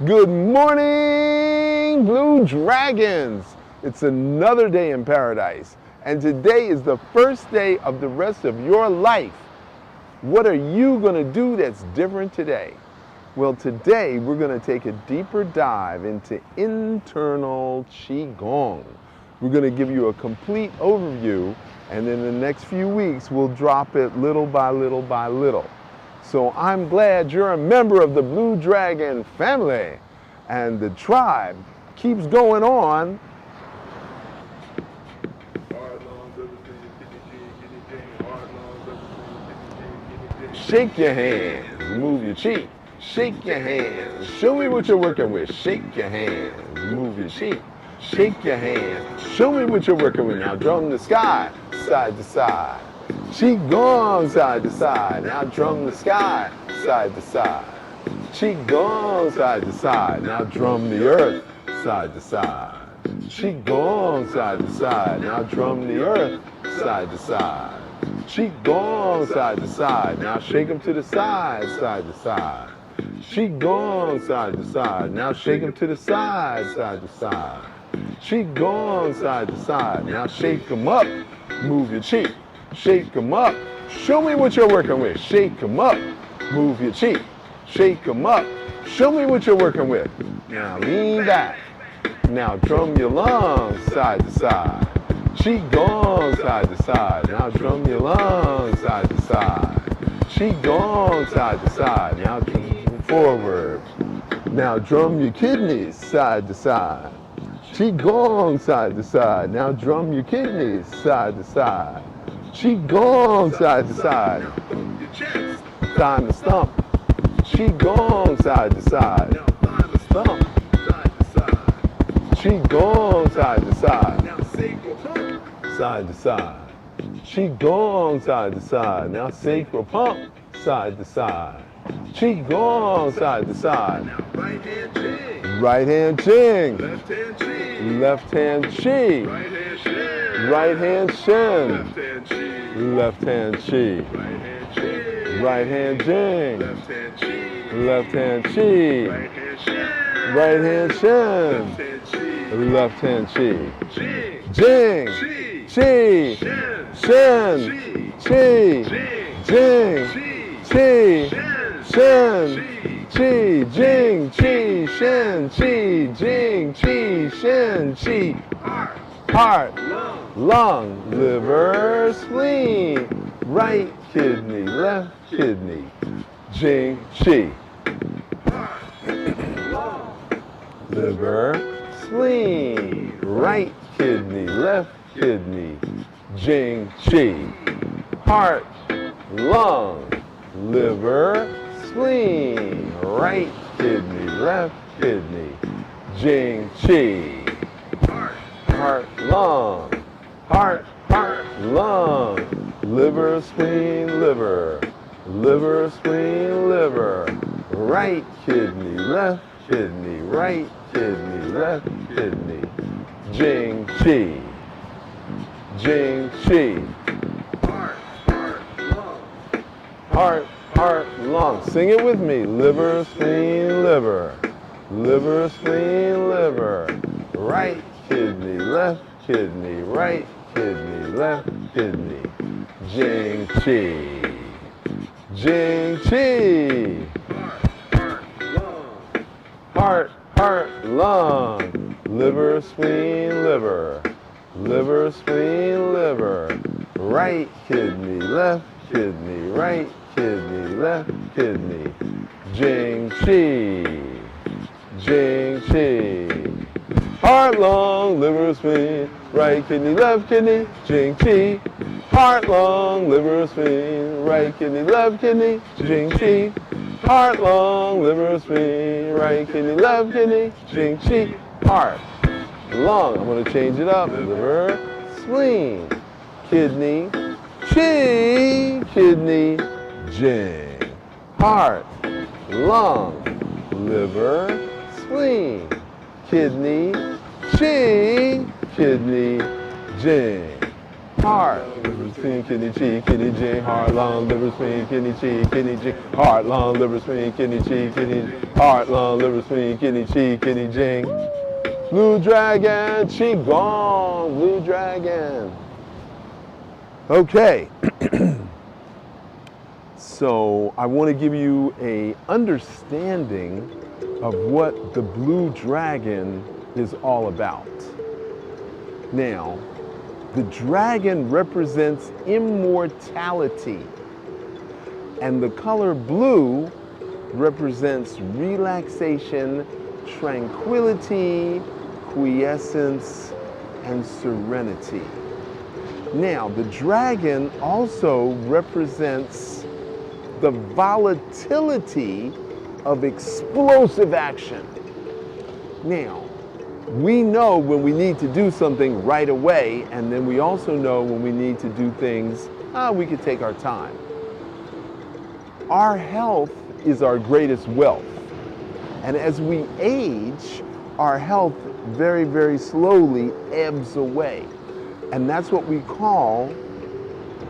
Good morning, Blue Dragons. It's another day in paradise, and today is the first day of the rest of your life. What are you going to do that's different today? Well, today we're going to take a deeper dive into internal Qigong. We're going to give you a complete overview, and in the next few weeks we'll drop it little by little by little. So I'm glad you're a member of the Blue Dragon family, and the tribe keeps going on. Shake your hands, move your cheek. Shake your hands, show me what you're working with. Shake your hands, move your cheek. Shake your hands, show me what you're working with. Now drum the sky, side to side. Qigong, side to side. Now drum the sky, side to side. Qigong, side to side. Now drum the earth, side to side. Qigong, side to side. Now drum the earth, side to side. Qigong, side to side. Now shake them to the side, side to side. Qigong, side to side. Now shake them to the side, side to side. Qigong, side to side. Now shake them up, move your cheek. Shake them up, show me what you're working with. Shake them up, move your cheek. Shake them up, show me what you're working with. Now lean back. Now drum your lungs side to side. Qigong, side to side. Now drum your lungs side to side. Qigong, side to side. Now drum forward. Now drum your kidneys side to side. Qigong, side to side. Now drum your kidneys side to side. Qigong, side to side. Time to stump. Qigong, side to side. Stump. Qigong, side to side. Side to side. Qigong, side to side. Now sacral pump, side to side. Qigong, side to side. Right hand ching. Left hand chi. Right hand shin. Left hand chi. Right hand jing. Left hand chi. Right hand shin. Left hand chi. Jing. Chi. Shin. Chi. Jing. Chi. Shin. Chi. Jing. Chi. Shin. Chi. Jing. Chi. Shin. Chi. Heart, lung, liver, spleen, right kidney, left kidney, Jing, Chi. Liver, spleen, right kidney, left kidney, Jing, Chi. Heart, lung, liver, spleen, right kidney, left kidney, Jing, Chi. Heart, lung, liver, spleen, liver, liver, spleen, liver, right kidney, left kidney, right kidney, left kidney, Jing, Chi, Jing, Chi. Heart, lung, sing it with me, liver, spleen, liver, liver, spleen, liver, right kidney, left kidney, right kidney, left kidney, Jing, Chi, Jing, Chi. Heart, lung, liver, spleen, liver, liver, spleen, liver, right kidney, left kidney, right kidney, left kidney, Jing, Chi, Jing, Chi. Heart, lung, liver, spleen, right kidney, left kidney, Jing, Chi. Heart, lung, liver, spleen, right kidney, left kidney, Jing, Chi. Heart, lung, liver, spleen, right kidney, left kidney, Jing, Chi. Heart, lung, I'm going to change it up, liver, spleen, kidney, Chi, kidney, Jing. Heart, lung, liver, spleen, kidney, Chi, kidney, Jing. Heart, liver, spleen, kidney, chi, kidney, jing. Heart, lung, liver, spleen, kidney, chi, kidney, jing. Heart, lung, liver, spleen, kidney, chi, kidney. Heart, lung, liver, spleen, kidney, chi, kidney, jing. Blue Dragon, Qigong, Blue Dragon. Okay. So I want to give you a understanding of what the Blue Dragon is all about. Now, the dragon represents immortality, and the color blue represents relaxation, tranquility, quiescence, and serenity. Now, the dragon also represents the volatility of explosive action. Now, we know when we need to do something right away, and then we also know when we need to do things, we could take our time. Our health is our greatest wealth. And as we age, our health very, very slowly ebbs away. And that's what we call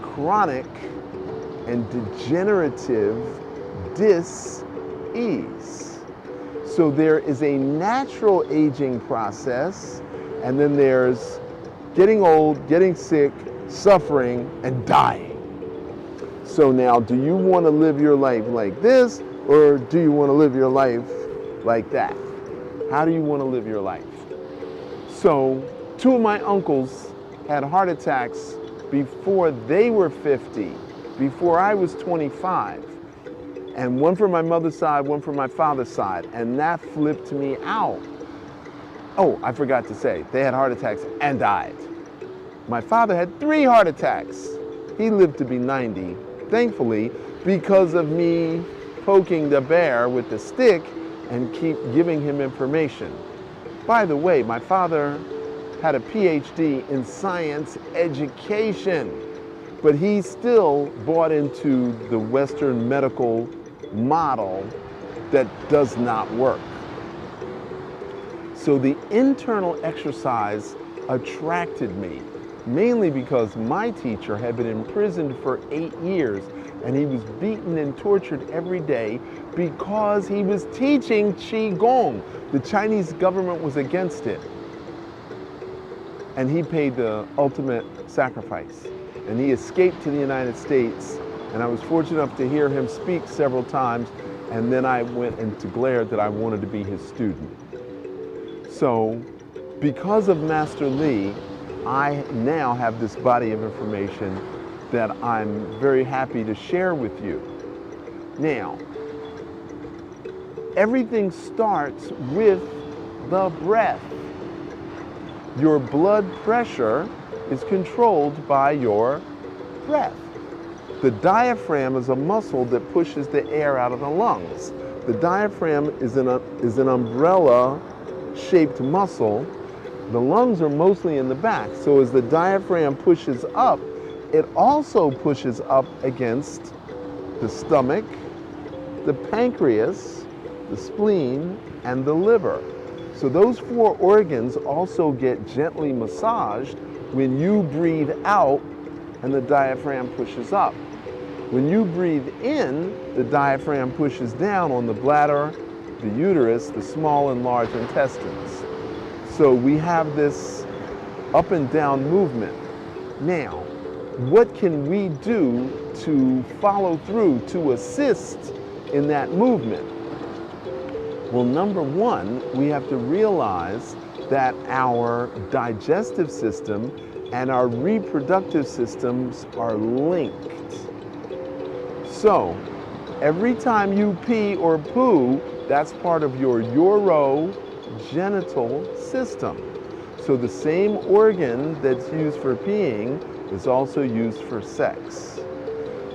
chronic and degenerative dis-ease. So there is a natural aging process, and then there's getting old, getting sick, suffering, and dying. So now, do you want to live your life like this, or do you want to live your life like that? How do you want to live your life? So, two of my uncles had heart attacks before they were 50, before I was 25. And one from my mother's side, one from my father's side, and that flipped me out. Oh, I forgot to say, they had heart attacks and died. My father had 3 heart attacks. He lived to be 90, thankfully, because of me poking the bear with the stick and keep giving him information. By the way, my father had a PhD in science education, but he still bought into the Western medical model that does not work. So the internal exercise attracted me, mainly because my teacher had been imprisoned for 8 years, and he was beaten and tortured every day because he was teaching Qigong. The Chinese government was against it. And he paid the ultimate sacrifice. And he escaped to the United States, and I was fortunate enough to hear him speak several times, and then I went and declared that I wanted to be his student. So, because of Master Li, I now have this body of information that I'm very happy to share with you. Now, everything starts with the breath. Your blood pressure is controlled by your breath. The diaphragm is a muscle that pushes the air out of the lungs. The diaphragm is an umbrella-shaped muscle. The lungs are mostly in the back, so as the diaphragm pushes up, it also pushes up against the stomach, the pancreas, the spleen, and the liver. So those 4 organs also get gently massaged when you breathe out and the diaphragm pushes up. When you breathe in, the diaphragm pushes down on the bladder, the uterus, the small and large intestines. So we have this up and down movement. Now, what can we do to follow through, to assist in that movement? Well, number one, we have to realize that our digestive system and our reproductive systems are linked. So, every time you pee or poo, that's part of your urogenital system. So the same organ that's used for peeing is also used for sex.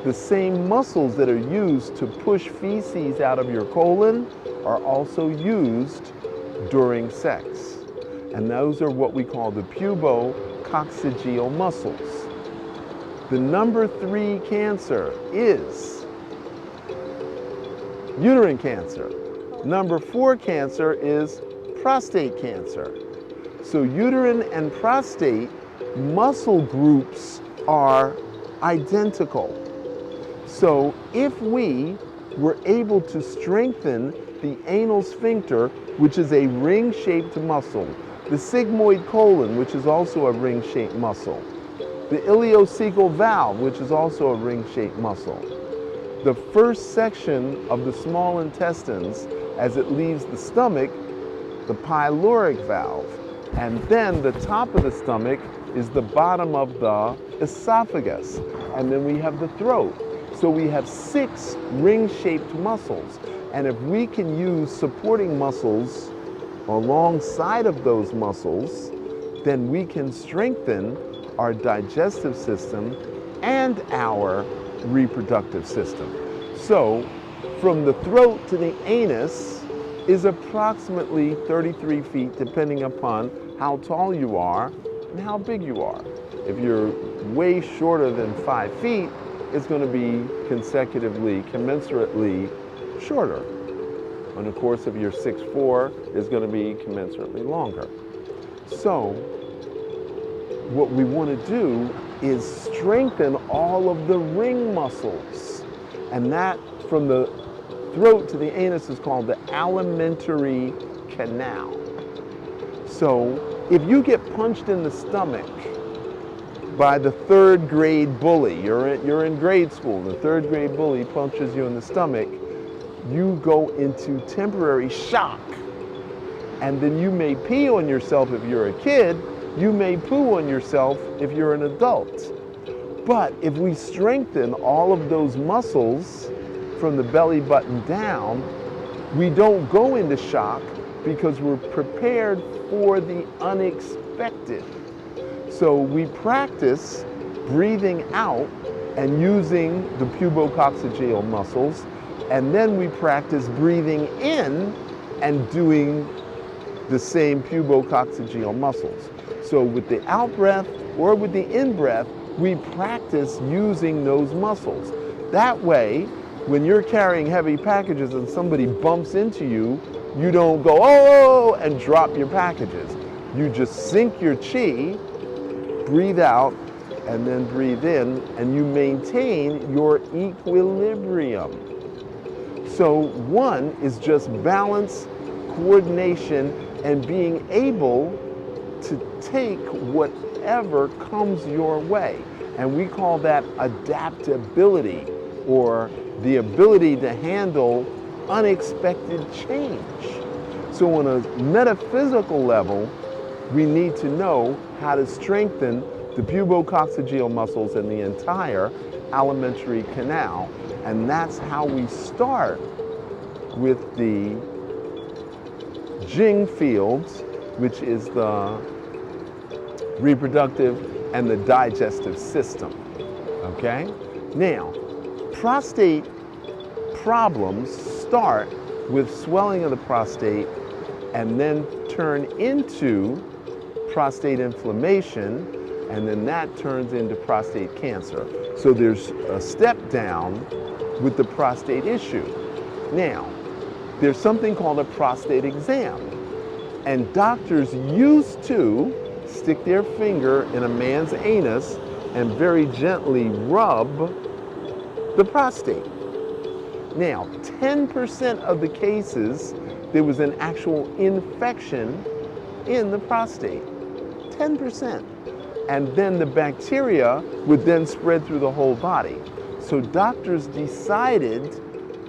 The same muscles that are used to push feces out of your colon are also used during sex. And those are what we call the pubococcygeal muscles. The number 3 cancer is uterine cancer. Number 4 cancer is prostate cancer. So uterine and prostate muscle groups are identical. So if we were able to strengthen the anal sphincter, which is a ring-shaped muscle, the sigmoid colon, which is also a ring-shaped muscle, the ileocecal valve, which is also a ring-shaped muscle, the first section of the small intestines as it leaves the stomach, the pyloric valve, and then the top of the stomach is the bottom of the esophagus, and then we have the throat. So we have 6 ring-shaped muscles, and if we can use supporting muscles alongside of those muscles, then we can strengthen our digestive system and our reproductive system. So from the throat to the anus is approximately 33 feet, depending upon how tall you are and how big you are. If you're way shorter than 5 feet, it's going to be commensurately shorter. And of course, if you're 6'4", it's going to be commensurately longer. So what we want to do is strengthen all of the ring muscles. And that from the throat to the anus is called the alimentary canal. So if you get punched in the stomach by the 3rd grade bully, you're in grade school, the 3rd grade bully punches you in the stomach, you go into temporary shock. And then you may pee on yourself if you're a kid, you may poo on yourself if you're an adult. But if we strengthen all of those muscles from the belly button down, we don't go into shock because we're prepared for the unexpected. So we practice breathing out and using the pubococcygeal muscles, and then we practice breathing in and doing the same pubococcygeal muscles. So with the out breath or with the in breath, we practice using those muscles. That way, when you're carrying heavy packages and somebody bumps into you, you don't go, oh, and drop your packages. You just sink your chi, breathe out, and then breathe in, and you maintain your equilibrium. So one is just balance, coordination, and being able to take whatever comes your way. And we call that adaptability, or the ability to handle unexpected change. So on a metaphysical level, we need to know how to strengthen the pubococcygeal muscles and the entire alimentary canal. And that's how we start with the Jing fields, which is the reproductive and the digestive system, okay? Now, prostate problems start with swelling of the prostate and then turn into prostate inflammation, and then that turns into prostate cancer. So there's a step down with the prostate issue. Now, there's something called a prostate exam, and doctors used to stick their finger in a man's anus and very gently rub the prostate. Now, 10% of the cases, there was an actual infection in the prostate. 10%. And then the bacteria would then spread through the whole body. So doctors decided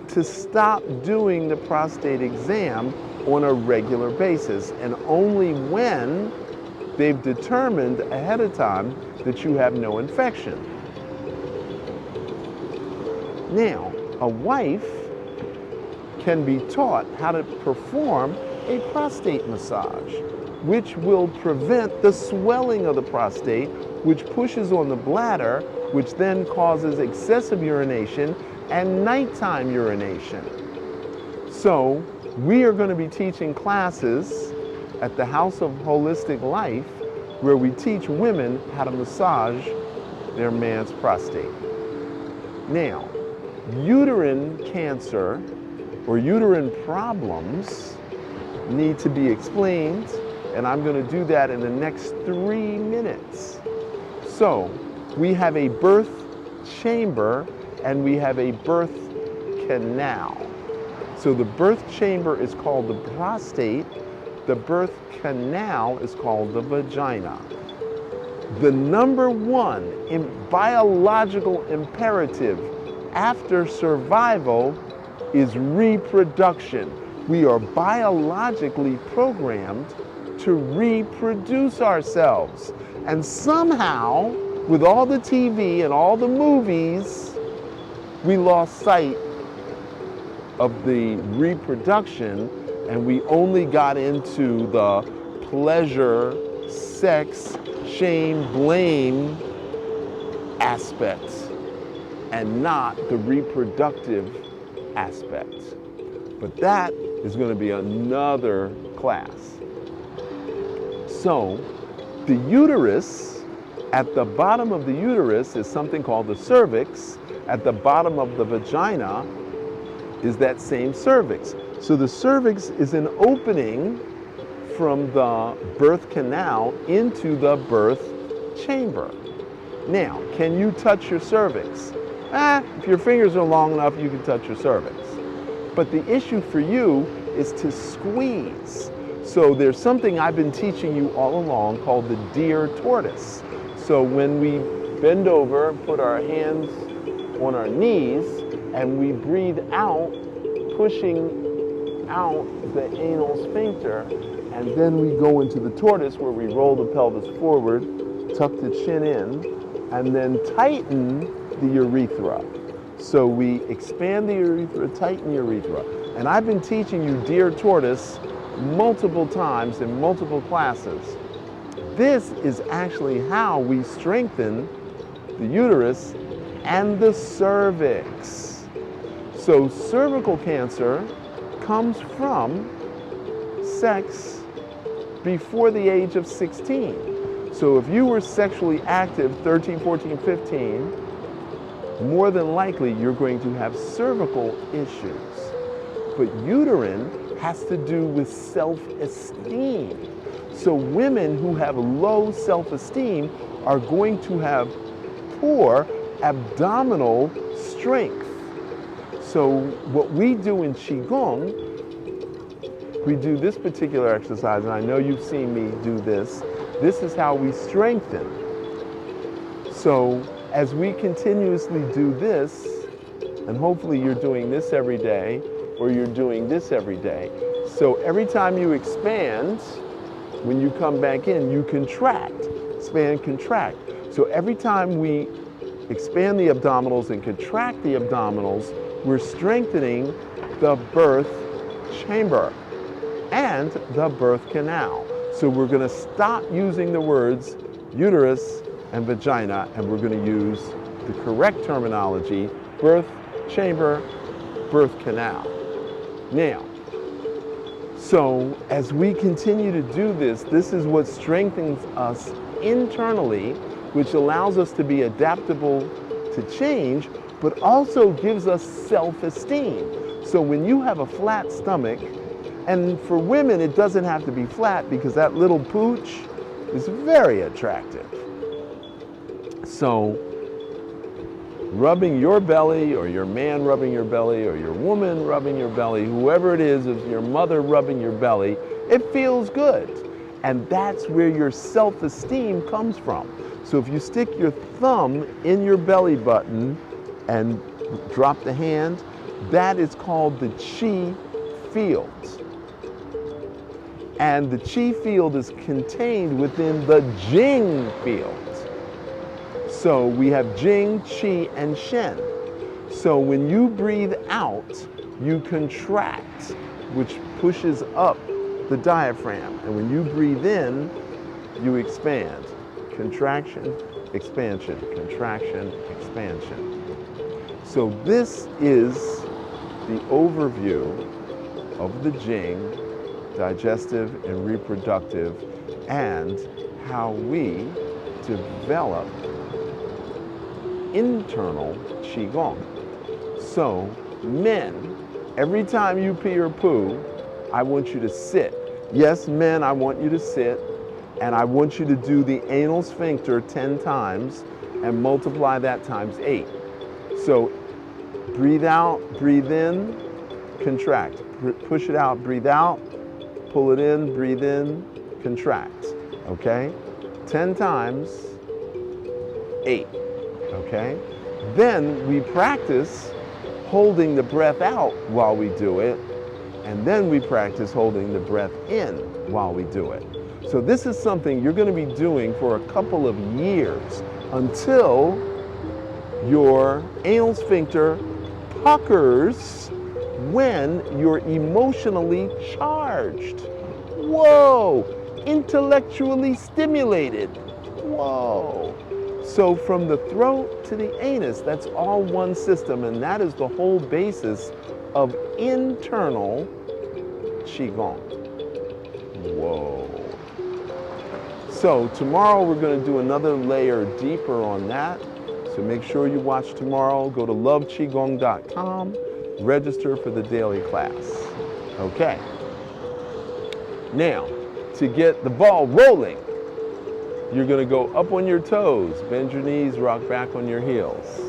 to stop doing the prostate exam on a regular basis, and only when they've determined ahead of time that you have no infection. Now, a wife can be taught how to perform a prostate massage, which will prevent the swelling of the prostate, which pushes on the bladder, which then causes excessive urination and nighttime urination. So we are going to be teaching classes at the House of Holistic Life where we teach women how to massage their man's prostate. Now, uterine cancer or uterine problems need to be explained, and I'm going to do that in the next 3 minutes. So We have a birth chamber and we have a birth canal. So the birth chamber is called the prostate. The birth canal is called the vagina. The number one biological imperative after survival is reproduction. We are biologically programmed to reproduce ourselves. And somehow, with all the TV and all the movies, we lost sight of the reproduction and we only got into the pleasure, sex, shame, blame aspects and not the reproductive aspect. But that is going to be another class. So the uterus, at the bottom of the uterus is something called the cervix. At the bottom of the vagina is that same cervix. So the cervix is an opening from the birth canal into the birth chamber. Now, can you touch your cervix? If your fingers are long enough, you can touch your cervix. But the issue for you is to squeeze. So there's something I've been teaching you all along called the Deer Tortoise. So when we bend over, put our hands on our knees, and we breathe out, pushing out the anal sphincter, and then we go into the tortoise where we roll the pelvis forward, tuck the chin in, and then tighten the urethra. So we expand the urethra, tighten urethra. And I've been teaching you Deer Tortoise multiple times in multiple classes. This is actually how we strengthen the uterus and the cervix. So cervical cancer comes from sex before the age of 16. So if you were sexually active 13, 14, 15, more than likely you're going to have cervical issues. But uterine has to do with self-esteem. So women who have low self-esteem are going to have poor abdominal strength. So what we do in Qigong, we do this particular exercise, and I know you've seen me do this. This is how we strengthen. So as we continuously do this, and hopefully you're doing this every day, or you're doing this every day. So every time you expand, when you come back in, you contract, expand, contract. So every time we expand the abdominals and contract the abdominals, we're strengthening the birth chamber and the birth canal. So we're going to stop using the words uterus and vagina, and we're going to use the correct terminology, birth chamber, birth canal. Now, so as we continue to do this, this is what strengthens us internally, which allows us to be adaptable to change, but also gives us self-esteem. So when you have a flat stomach, and for women it doesn't have to be flat because that little pooch is very attractive. So rubbing your belly, or your man rubbing your belly, or your woman rubbing your belly, whoever it is, if your mother rubbing your belly, it feels good. And that's where your self-esteem comes from. So if you stick your thumb in your belly button and drop the hand, that is called the Qi field. And the Qi field is contained within the Jing field. So we have Jing, Qi, and Shen. So when you breathe out, you contract, which pushes up the diaphragm. And when you breathe in, you expand. Contraction, expansion, contraction, expansion. So this is the overview of the Jing, digestive and reproductive, and how we develop internal Qigong. So men, every time you pee or poo, I want you to sit. Yes, men, I want you to sit, and I want you to do the anal sphincter 10 times, and multiply that times 8. So breathe out, breathe in, contract. Push it out, breathe out, pull it in, breathe in, contract. Okay? 10 times 8. Okay? Then we practice holding the breath out while we do it, and then we practice holding the breath in while we do it. So this is something you're going to be doing for a couple of years until your anal sphincter puckers when you're emotionally charged. Whoa! Intellectually stimulated. Whoa! So from the throat to the anus, that's all one system, and that is the whole basis of internal Qigong. Whoa. So tomorrow we're going to do another layer deeper on that. So make sure you watch tomorrow. Go to loveqigong.com, register for the daily class. Okay. Now, to get the ball rolling, you're going to go up on your toes, bend your knees, rock back on your heels.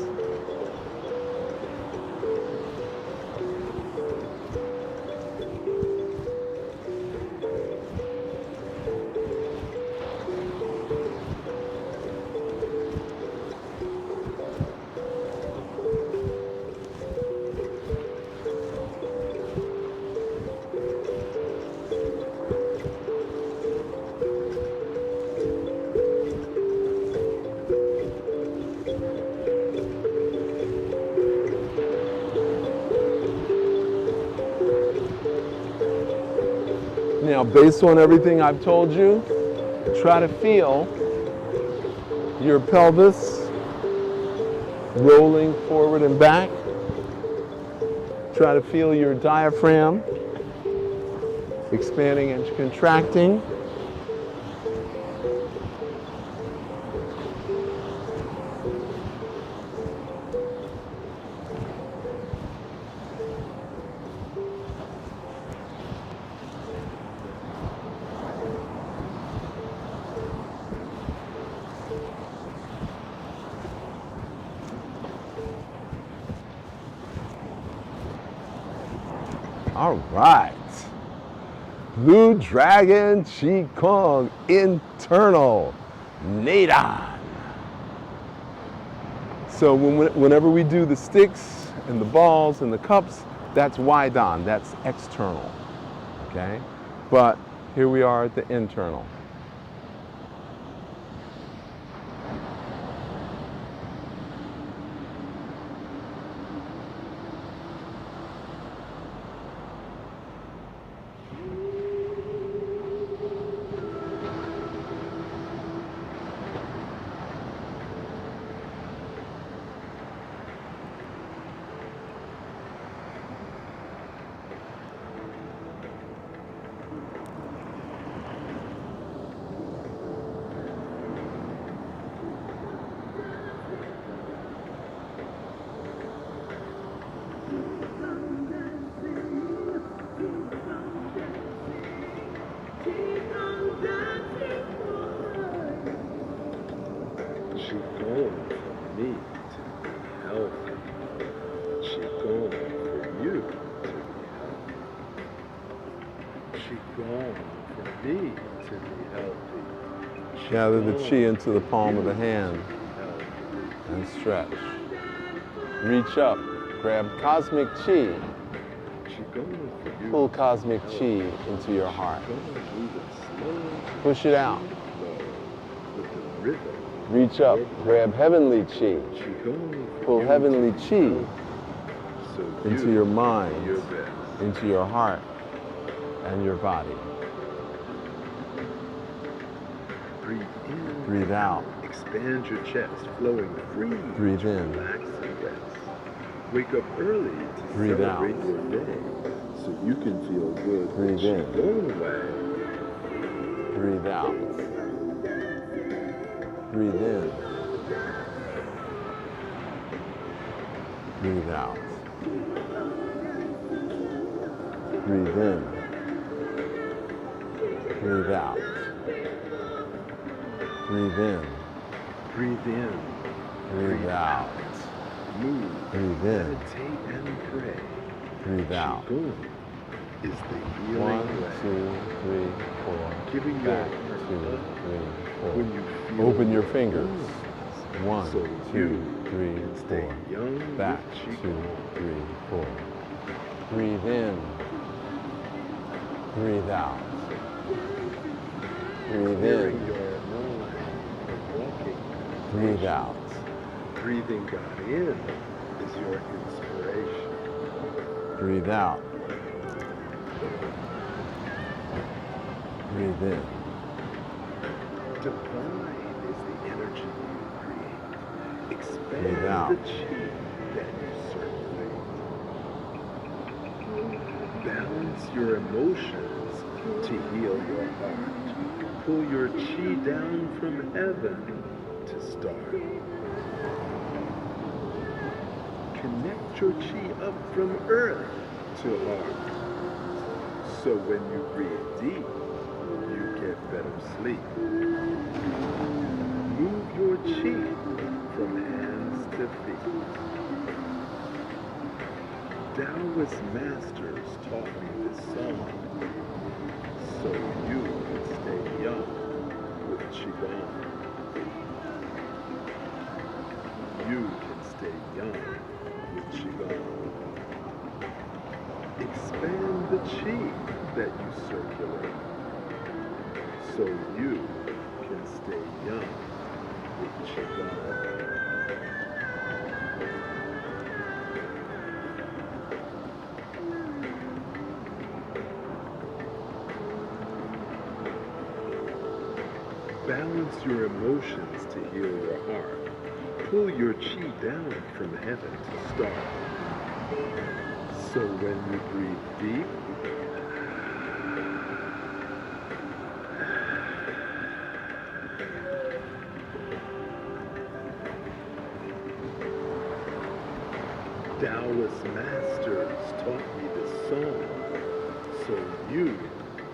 Now, based on everything I've told you, try to feel your pelvis rolling forward and back. Try to feel your diaphragm expanding and contracting. All right. Blue Dragon Qigong internal Nadan. So whenever we do the sticks and the balls and the cups, that's Waidan, that's external. Okay? But here we are at the internal. Qigong for me to be healthy. Qigong for you to be healthy. Qigong for me to be healthy. Gather the chi into the palm of the hand and stretch. Reach up, grab cosmic chi. Pull cosmic chi into your heart. Push it out. Reach up, grab heavenly chi. Pull heavenly chi into your mind, into your heart, and your body. Breathe in. Breathe out. Expand your chest, flowing free. Breathe in. Relax and rest. Wake up early to Breathe celebrate out. your day, so you can feel good. Breathe in. Qigong way. Breathe out. Breathe in. Breathe out. Breathe in. Breathe out. Breathe in. Breathe in. Breathe out. Move. Breathe in. Meditate and pray. Breathe out. Qigong is the healing 1, way. 2, 3, 4. Giving Back. your heart 2, up 3, 4. when you feel Open your fingers. wounds. 1, So 2, you 3, can stay 4. young Back. with 2, Qigong. 3, 4. Breathe in. Breathe out. Breathe Clearing in. your mind and walking. Breathe out. Breathing God in is your inspiration. Breathe out. Breathe in. Divine is the energy you create. Expand Breathe out. the chi that you circulate. Balance your emotions to heal your heart. Pull your chi down from heaven to start. Connect your chi up from earth to heart. So when you breathe deep, you get better sleep. Move your chi from hands to feet. Taoist masters taught me this song, so you can stay young with Qigong. You can stay young with Qigong. Expand the chi that you circulate, so you can stay young with Qigong. Balance your emotions to heal your heart. Pull your chi down from heaven to start. So when you breathe deep, Taoist masters taught me this song, so you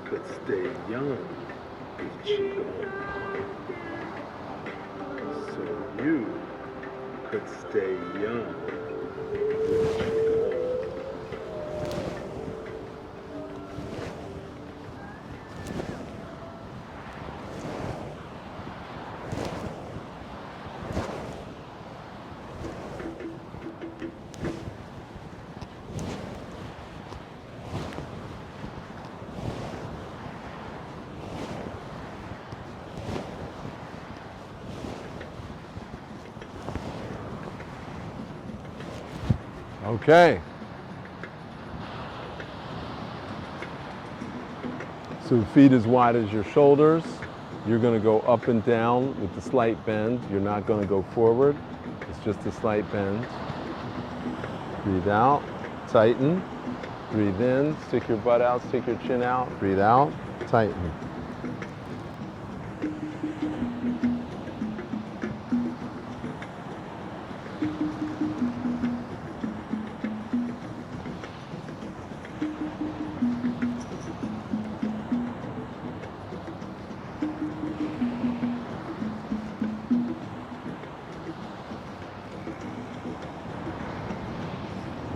could stay young with Qigong. So you could stay young with Qigong. Okay. So feet as wide as your shoulders. You're going to go up and down with the slight bend. You're not going to go forward. It's just a slight bend. Breathe out, tighten. Breathe in, stick your butt out, stick your chin out. Breathe out, tighten.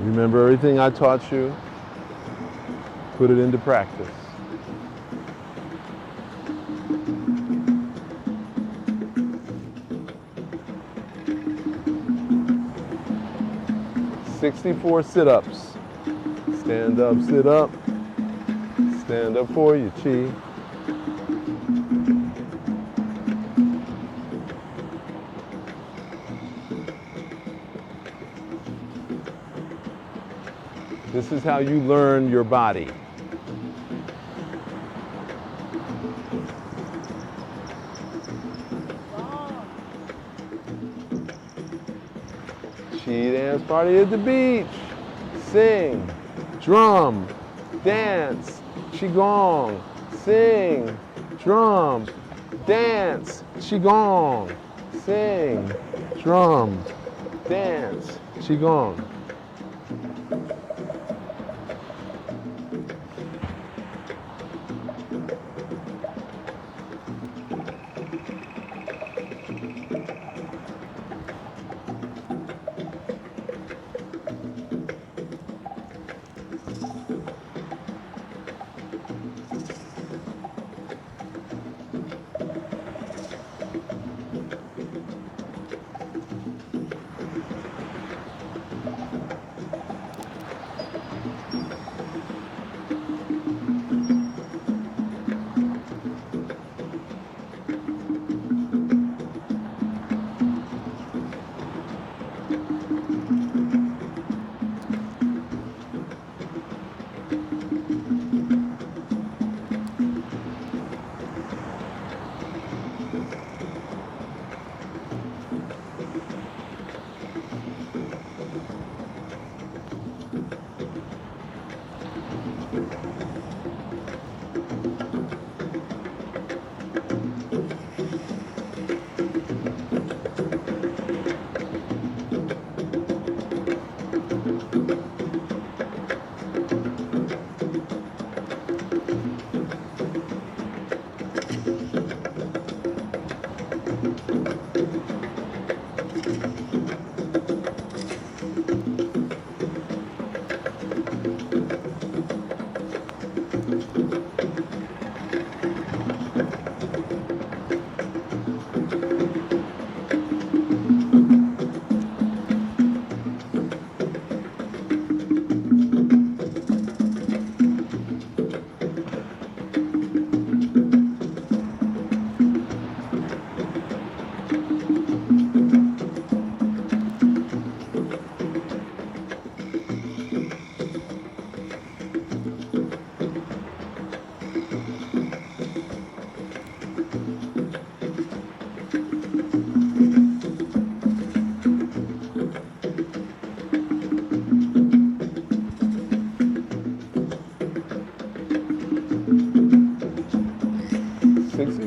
Remember everything I taught you, put it into practice. "64 sit-ups. Stand up, sit up. Stand up for your chi. This is how you learn your body. Chi dance party at the beach. Sing, drum, dance, Qigong. Sing, drum, dance, Qigong. Sing, drum, dance, Qigong.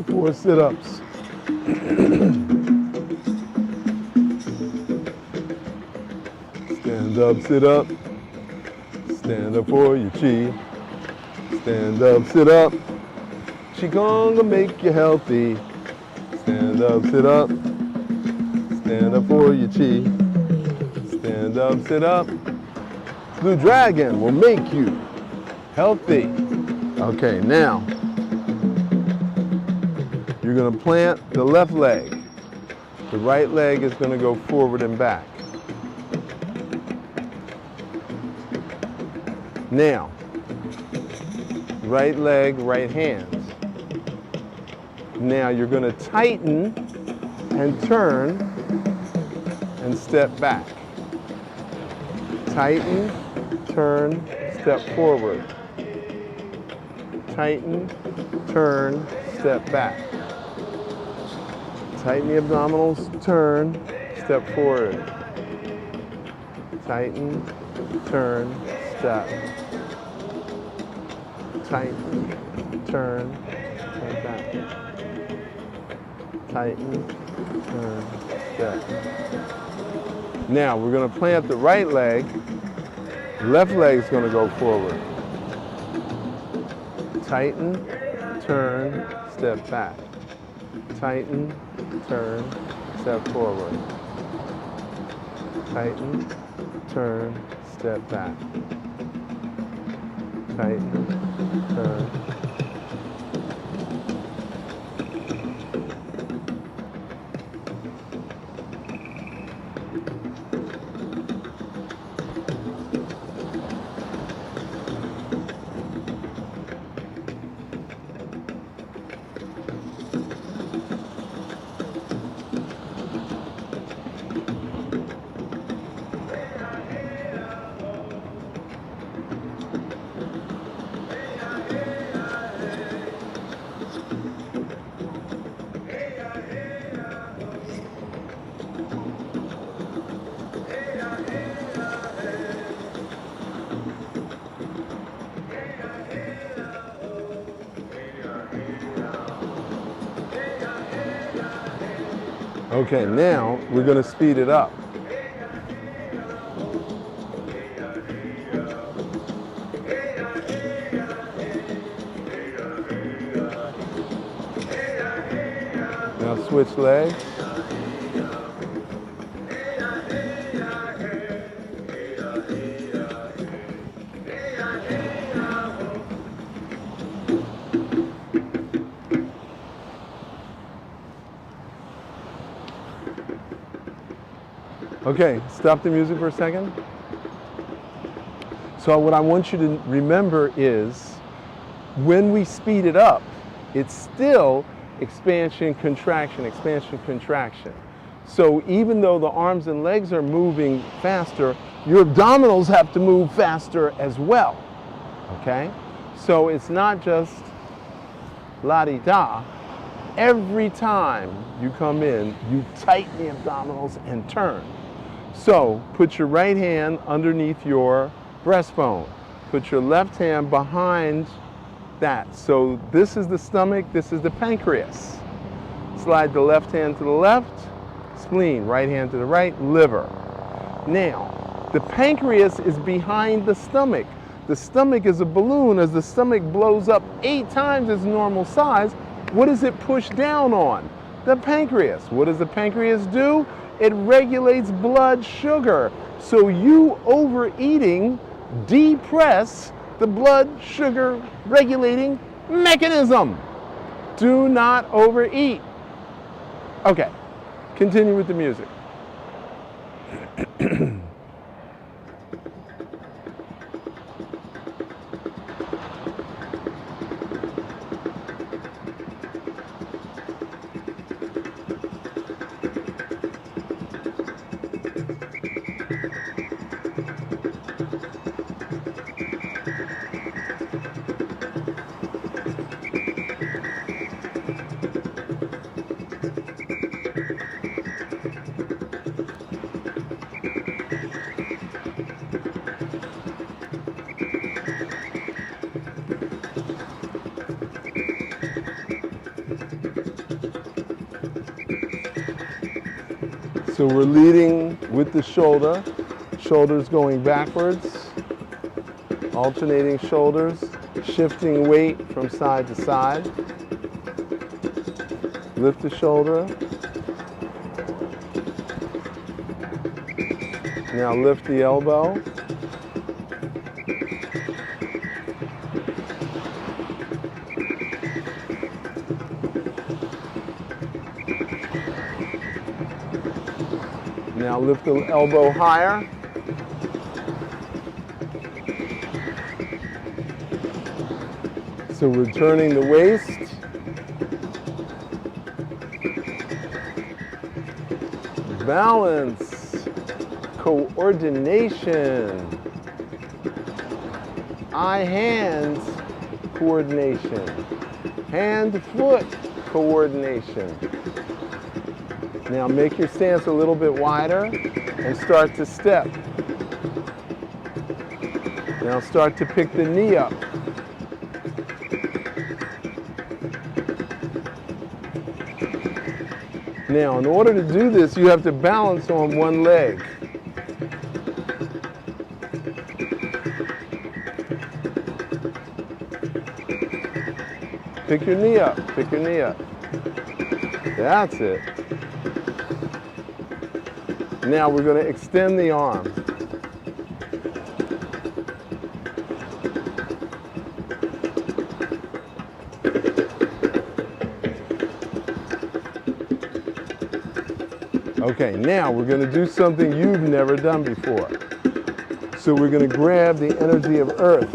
Four sit-ups. Stand up, sit up. Stand up for your chi. Stand up, sit up. Qigong will make you healthy. Stand up, sit up. Stand up for your chi. Stand up, sit up. Blue Dragon will make you healthy. Okay, now you're going to plant the left leg. The right leg is going to go forward and back. Now, right leg, right hand. Now you're going to tighten and turn and step back. Tighten, turn, step forward. Tighten, turn, step back. Tighten the abdominals, turn, step forward. Tighten, turn, step. Tighten, turn, step back. Tighten, turn, step. Now we're going to plant the right leg. Left leg is going to go forward. Tighten, turn, step back. Tighten, turn, step forward. Tighten, turn, step back. Tighten, turn. Okay, now we're going to speed it up. Now switch legs. Okay, stop the music for a second. So what I want you to remember is when we speed it up, it's still expansion, contraction, expansion, contraction. So even though the arms and legs are moving faster, your abdominals have to move faster as well, okay? So it's not just la-di-da. Every time you come in, you tighten the abdominals and turn. So put your right hand underneath your breastbone. Put your left hand behind that. So this is the stomach, this is the pancreas. Slide the left hand to the left, spleen, right hand to the right, liver. Now, the pancreas is behind the stomach. The stomach is a balloon. As the stomach blows up 8 times its normal size, what does it push down on? The pancreas. What does the pancreas do? It regulates blood sugar. So you overeating depress the blood sugar regulating mechanism. Do not overeat. Okay, continue with the music. So we're leading with the shoulder, shoulders going backwards, alternating shoulders, shifting weight from side to side. Lift the shoulder. Now lift the elbow. Now lift the elbow higher. So we're turning the waist. Balance, coordination, eye-hand coordination, hand-foot coordination. Now make your stance a little bit wider and start to step. Now start to pick the knee up. Now, in order to do this, you have to balance on one leg. Pick your knee up, pick your knee up. That's it. Now we're going to extend the arm. Okay, now we're going to do something you've never done before. So we're going to grab the energy of earth.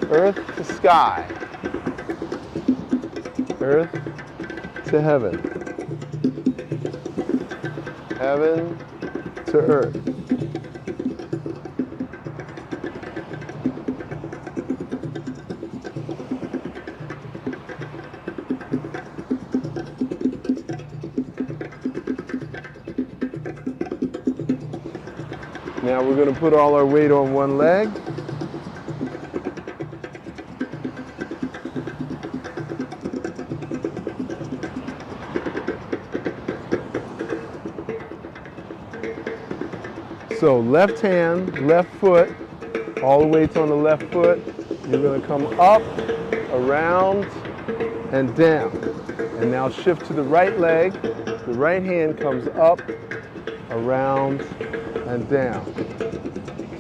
Earth to sky. Earth to heaven. Heaven to earth. Now we're going to put all our weight on one leg. So left hand, left foot, all the weight's on the left foot. You're going to come up, around, and down. And now shift to the right leg. The right hand comes up, around, and down.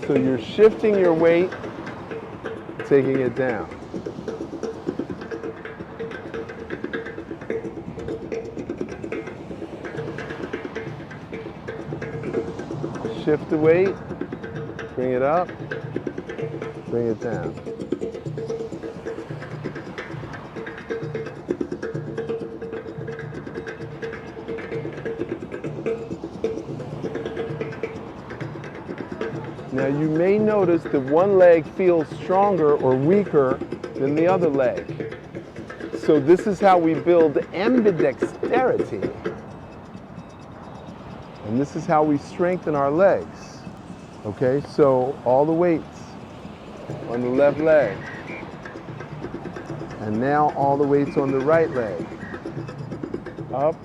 So you're shifting your weight, taking it down. Shift the weight, bring it up, bring it down. Now you may notice that one leg feels stronger or weaker than the other leg. So this is how we build ambidexterity. And this is how we strengthen our legs. Okay, so all the weights on the left leg. And now all the weights on the right leg. Up,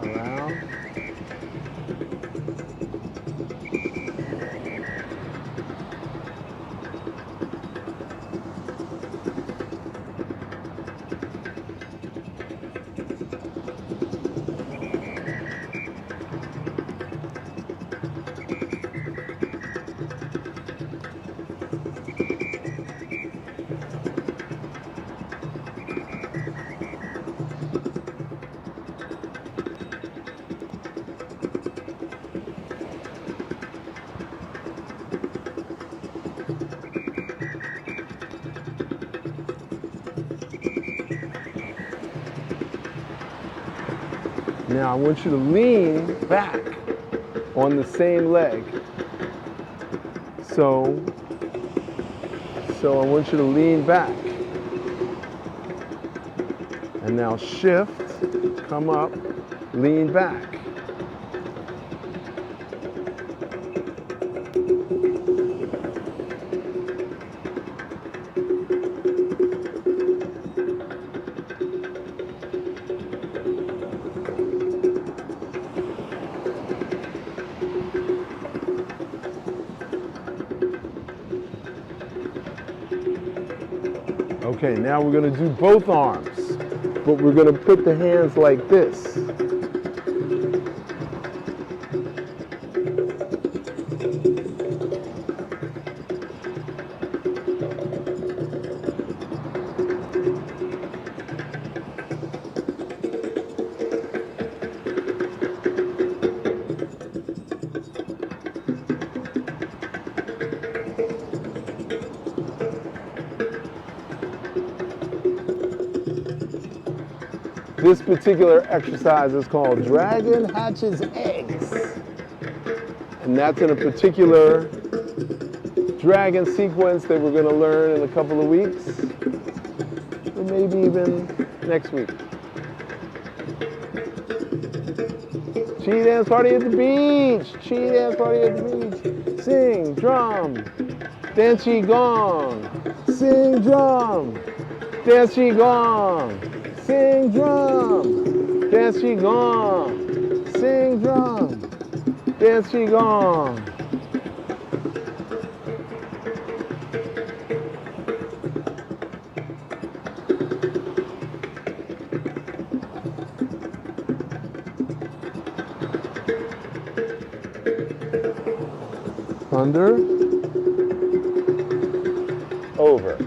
around. Now I want you to lean back on the same leg. So I want you to lean back. And now shift, come up, lean back. Okay, now we're going to do both arms, but we're going to put the hands like this. This particular exercise is called Dragon Hatches Eggs. And that's in a particular dragon sequence that we're going to learn in a couple of weeks, or maybe even next week. Chi dance party at the beach. Chi dance party at the beach. Sing drum. Dance Qigong. Sing drum. Dance Qigong. Sing drum, dance Qigong, sing drum, dance Qigong. Under, over.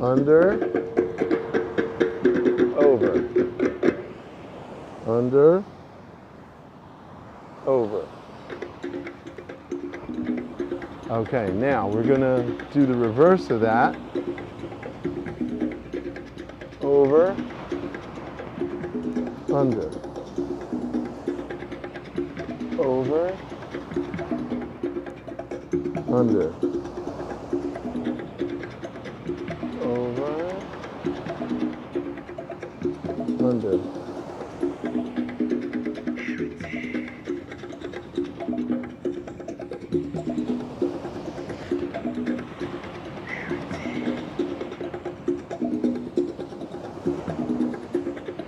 Under, over, under, over. Okay, now we're going to do the reverse of that. Over, under, over, under. Under.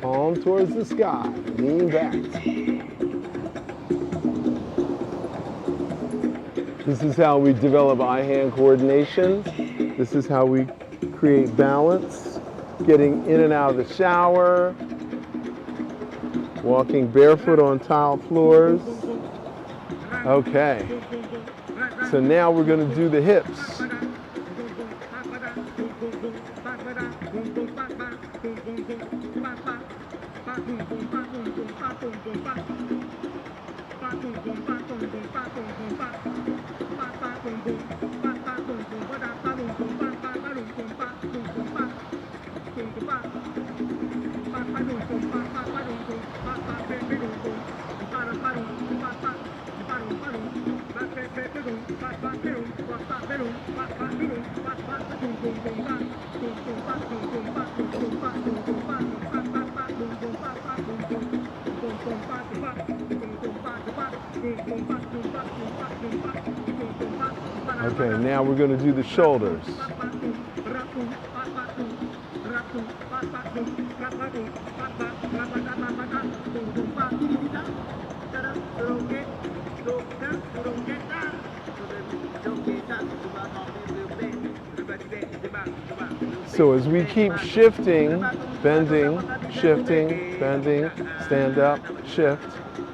Palm towards the sky, lean back. This is how we develop eye-hand coordination. This is how we create balance, getting in and out of the shower, walking barefoot on tile floors. Okay, so now we're going to do the hips. Okay, now we're going to do the shoulders. So as we keep shifting, bending, shifting, bending, stand up, shift,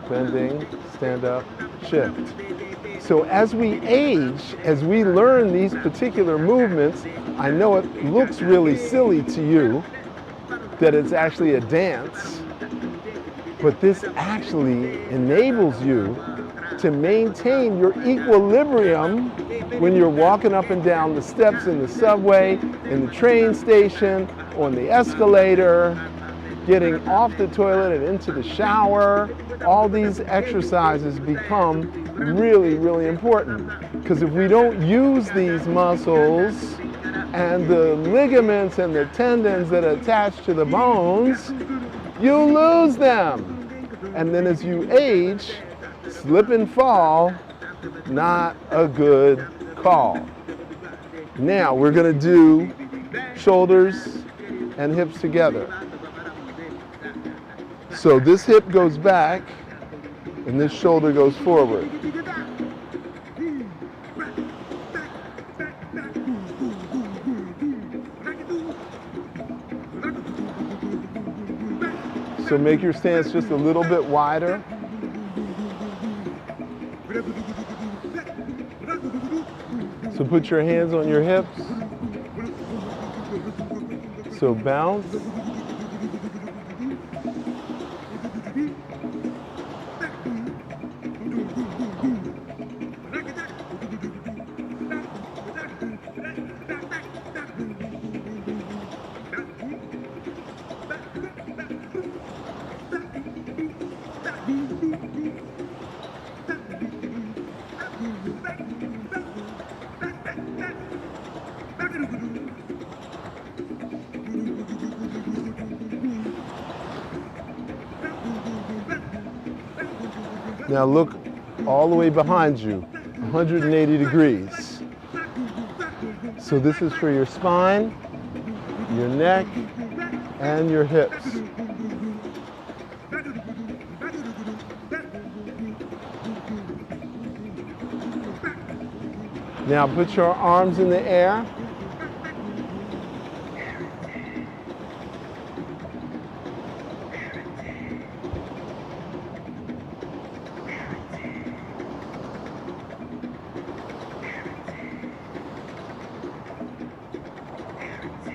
bending, stand up, shift. So as we age, as we learn these particular movements, I know it looks really silly to you that it's actually a dance, but this actually enables you to maintain your equilibrium when you're walking up and down the steps in the subway, in the train station, on the escalator, getting off the toilet and into the shower. All these exercises become really, really important, because if we don't use these muscles and the ligaments and the tendons that attach to the bones, you lose them. And then as you age, slip and fall, not a good call. Now we're going to do shoulders and hips together. So this hip goes back and this shoulder goes forward. So make your stance just a little bit wider. So put your hands on your hips. So bounce. Now look all the way behind you, 180 degrees. So this is for your spine, your neck, and your hips. Now put your arms in the air.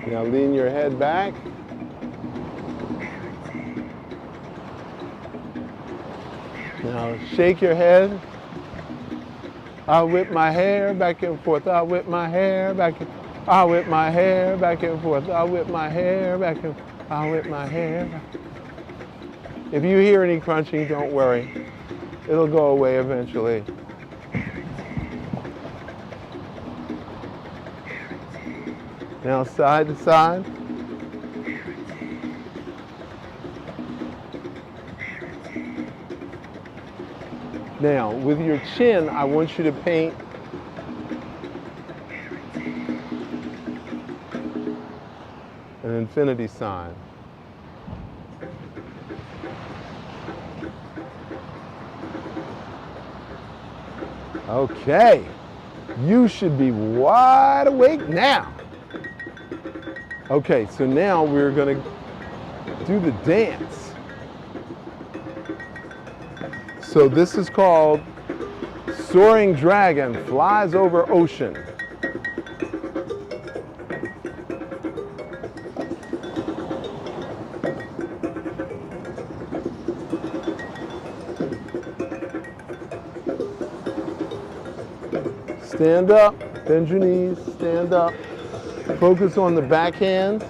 Now lean your head back. Now shake your head. I whip my hair back and forth. I whip my hair back and I whip my hair back and forth. I whip my hair back and I whip my hair back. If you hear any crunching, don't worry. It'll go away eventually. Now side to side. Now with your chin, I want you to paint an infinity sign. Okay, you should be wide awake now. Okay, so now we're going to do the dance. So this is called Soaring Dragon Flies Over Ocean. Stand up, bend your knees, stand up. Focus on the backhand.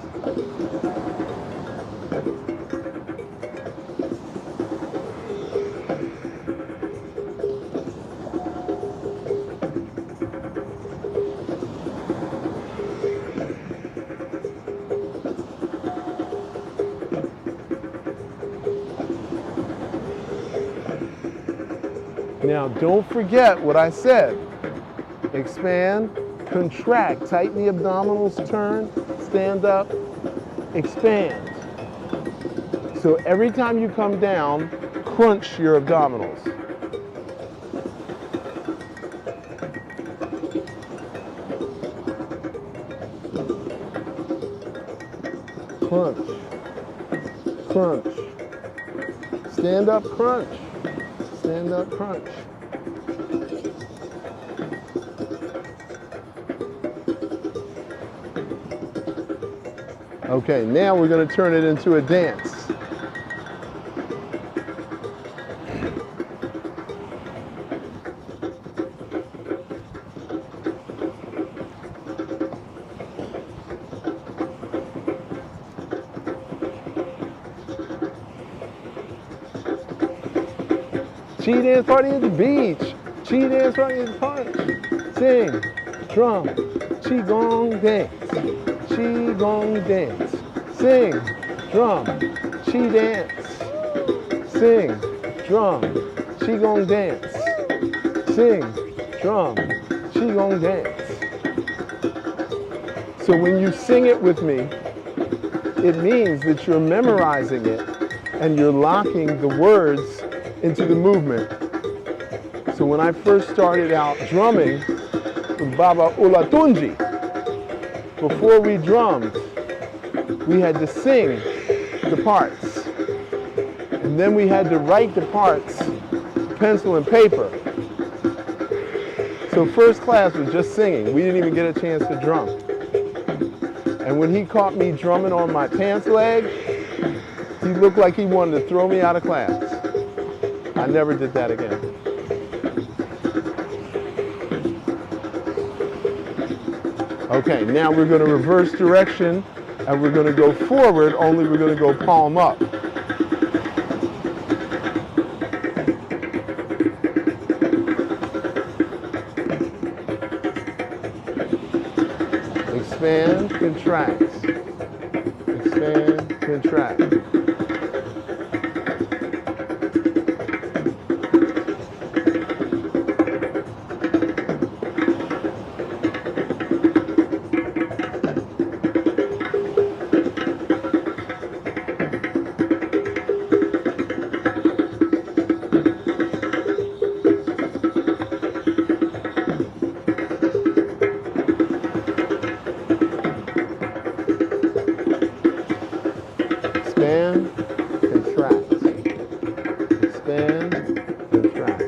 Now, don't forget what I said. Expand, contract, tighten the abdominals, turn, stand up, expand. So every time you come down, crunch your abdominals. Crunch, crunch. Stand up, crunch. Stand up, crunch. Okay, now we're going to turn it into a dance. Chi dance party at the beach. Chi dance party at the park. Sing, drum, Qigong dance. Qigong dance. Sing, drum, Qi dance. Sing, drum, Qigong dance. Sing, drum, Qigong dance. So when you sing it with me, it means that you're memorizing it and you're locking the words into the movement. So when I first started out drumming with Baba Olatunji, before we drummed, we had to sing the parts. And then we had to write the parts, pencil and paper. So first class was just singing. We didn't even get a chance to drum. And when he caught me drumming on my pants leg, he looked like he wanted to throw me out of class. I never did that again. Okay, now we're going to reverse direction and we're going to go forward, only we're going to go palm up. Expand, contract. Expand, contract. Expand, contract. Expand, contract.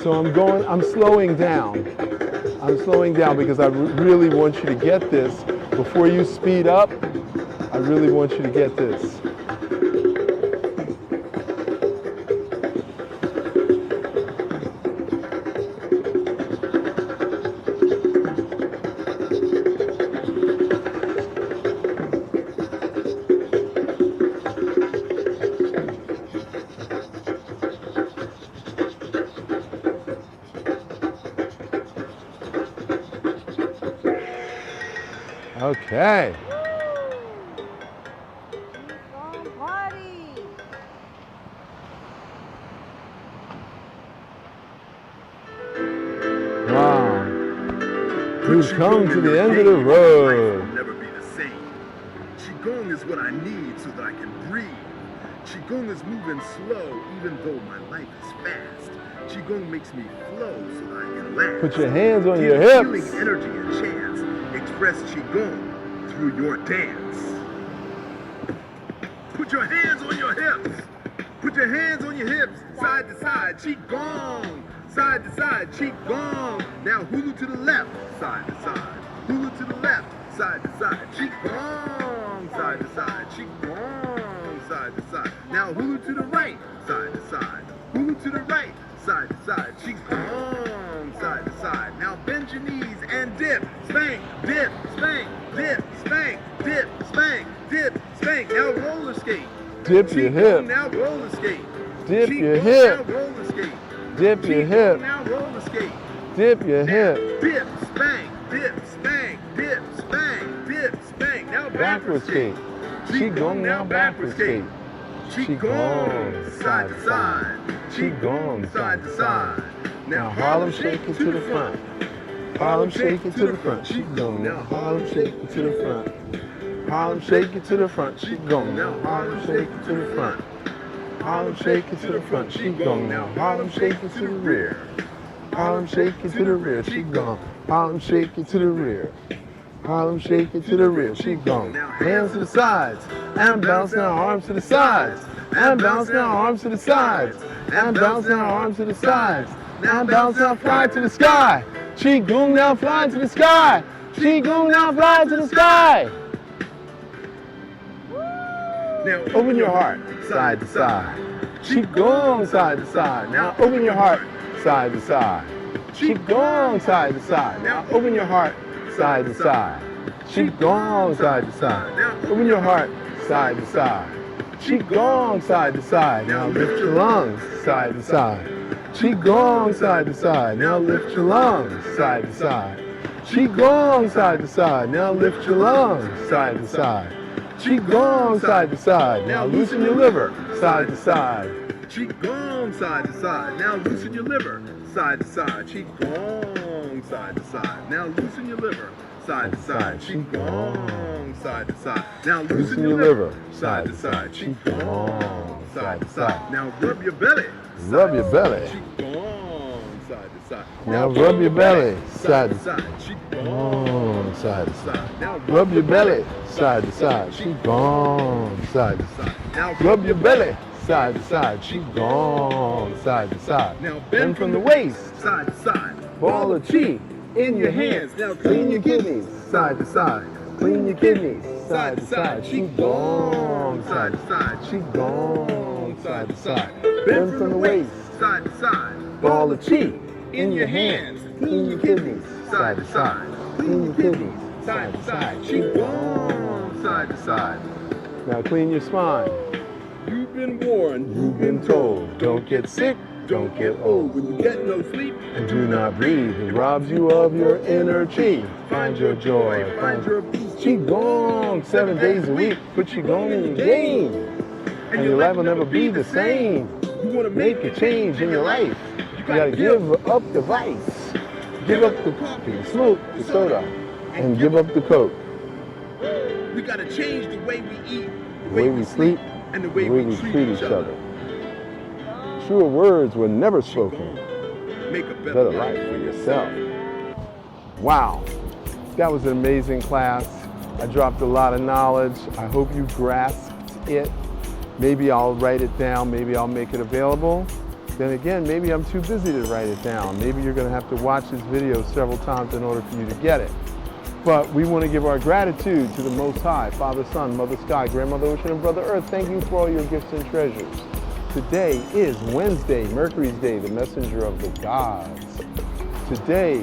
So I'm slowing down. I'm slowing down because I really want you to get this. Before you speed up, I really want you to get this. Okay. Qigong party. Wow. We've come to the end of the road. Never be the same. Qigong is what I need so that I can breathe. Qigong is moving slow even though my life is fast. Qigong makes me flow so that I can laugh. Put your hands on your Give hips. healing energy and chance. Express Qigong through your dance. Put your hands on your hips. Put your hands on your hips. Side to side, Qigong. Side to side, Qigong. Now hula to the left, side to side. Hula to the left, side to side. Qigong. Side to side, Qigong. Side to side. Now hula to the right, side to side. Hula to the right, side to side. Qigong. Side to side. Now bend your knees and dip. Spank, dip, spank, dip, spank, dip, spank, dip, spank. Now roller skate. Dip your Qigong, hip. now roller skate. Dip Qigong, your hip. Now roller skate. Dip your Qigong, hip. now roller skate. Dip your Now hip. dip, spank, dip, spank, dip, spank, dip, spank. Now Backward skate. Qigong now backward skate. Qigong, side to side. Qigong, side to side. Now Harlem shake it to the front. Harlem shake it to the front. Qigong. Now Harlem shake it to the front. Harlem shake it to the front. Qigong. Now Harlem shake it to the front. Harlem shake it to the front. Qigong. Now Harlem shake it to the rear. Harlem shake it to the rear. Qigong. Harlem shake it to the rear. Harlem shake it to the rear. Qigong. Hands to the sides. And bounce now arms to the sides. And bounce now arms to the sides. And bounce now arms to the sides. Now bounce now fly to the sky. Qigong now fly to the sky. Qigong now fly to the sky. Now Open your heart, side to side. Qigong, side to side. Now open your heart, side to side. Qigong, side to side. Now open your heart, side to side. Qigong, side to side. Now open your heart, side to side. Qigong, side to side. Now lift your lungs, side to side. Qigong, side to side. Now lift your lungs, side to side. Qigong, side to side. Now lift your lungs, side to side. Qigong, side to side. Now loosen your liver, side to side. Qigong, side to side. Now loosen your liver, side to side. Qigong, side to side. Now loosen your liver, side to side. Qigong, side to side. Now loosen your liver, side to side. Qigong, side to side. Now rub your belly. Rub your belly. Qigong, side to side. Now rub your belly, side to side. Qigong, side to side. Now Rub your belly, side to side. Qigong, side to side. Now Rub your belly, side to side. Qigong, side to side. Now Bend from the waist. side to side. Ball of chi in your hands. Now clean your kidneys, side to side. Clean your kidneys, side to side. Qigong, side to side. Qigong, side to side. Bend from the waist. Side to side. Ball of chi in your hands. Clean your kidneys, side to side. Clean your kidneys, side to side. Qigong, side to side. Now clean your spine. You've been warned. You've been told, don't get sick, don't get old. When you get no sleep, And do not breathe, it robs you of your inner chi. Find your joy, find your peace. Qigong, 7 days a week. Put Qigong in your game. And your life will never be the same. You want to Make a change in your life. You gotta give up the vice. Give up the coffee, the smoke, the soda, and give up the coke. We gotta change the way we eat, The way we sleep, and the the way way we we treat each other. Truer words were never spoken. Make a Better life for yourself. Wow, that was an amazing class. I dropped a lot of knowledge. I hope you grasped it. Maybe I'll write it down, maybe I'll make it available. Then again, maybe I'm too busy to write it down. Maybe you're gonna have to watch this video several times in order for you to get it. But we want to give our gratitude to the Most High, Father, Son, Mother Sky, Grandmother Ocean, and Brother Earth. Thank you for all your gifts and treasures. Today is Wednesday, Mercury's Day, the messenger of the gods. Today,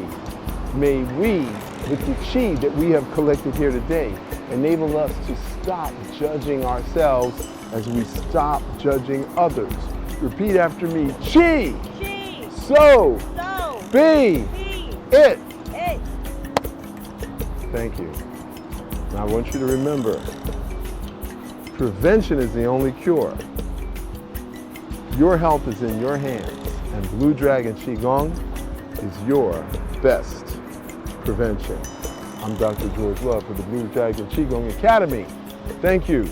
may we, with the chi that we have collected here today, enable us to stop judging ourselves as we stop judging others. Repeat after me, chi, Chi. so, So. be, Be. it. It. Thank you. Now I want you to remember, prevention is the only cure. Your health is in your hands, and Blue Dragon Qigong is your best prevention. I'm Dr. George Love for the Blue Dragon Qigong Academy. Thank you.